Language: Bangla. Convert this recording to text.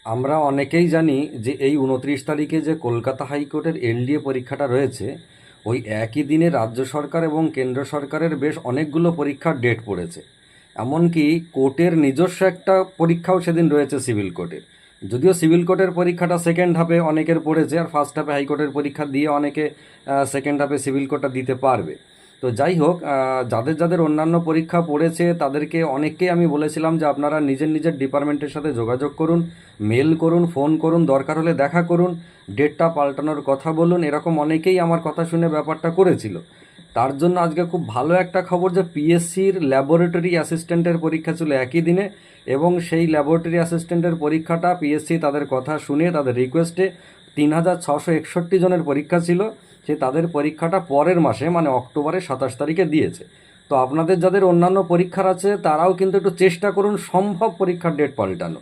আমরা অনেকেই জানি যে এই 29 তারিখে যে কলকাতা হাইকোর্টের এলডিএ পরীক্ষাটা রয়েছে, ওই একই দিনে রাজ্য সরকার এবং কেন্দ্র সরকারের বেশ অনেকগুলো পরীক্ষার ডেট পড়েছে। এমনকি কোর্টের নিজস্ব একটা পরীক্ষাও সেদিন রয়েছে সিভিল কোর্টের। যদিও সিভিল কোর্টের পরীক্ষাটা সেকেন্ড হাফে অনেকের পড়েছে, আর ফার্স্ট হাফে হাইকোর্টের পরীক্ষা দিয়ে অনেকে সেকেন্ড হাফে সিভিল কোর্টটা দিতে পারবে। তো যাই হোক, যাদের যাদের অন্যান্য পরীক্ষা পড়েছে তাদেরকে অনেককেই আমি বলেছিলাম যে আপনারা নিজের নিজের ডিপার্টমেন্টের সাথে যোগাযোগ করুন, মেল করুন, ফোন করুন, দরকার হলে দেখা করুন, ডেটটা পাল্টানোর কথা বলুন। এরকম অনেকেই আমার কথা শুনে ব্যাপারটা করেছিল। তার জন্য আজকে খুব ভালো একটা খবর যে পিএসসির ল্যাবরেটরি অ্যাসিস্ট্যান্টের পরীক্ষা ছিল একই দিনে, এবং সেই ল্যাবরেটরি অ্যাসিস্ট্যান্টের পরীক্ষাটা পিএসসি তাদের কথা শুনে তাদের রিকোয়েস্টে 3661 জনের পরীক্ষা ছিল, সে তাদের পরীক্ষাটা পরের মাসে মানে অক্টোবরের 27 তারিখে দিয়েছে। তো আপনাদের যাদের অন্যান্য পরীক্ষার আছে তারাও কিন্তু একটু চেষ্টা করুন সম্ভব পরীক্ষার ডেট পাল্টানো।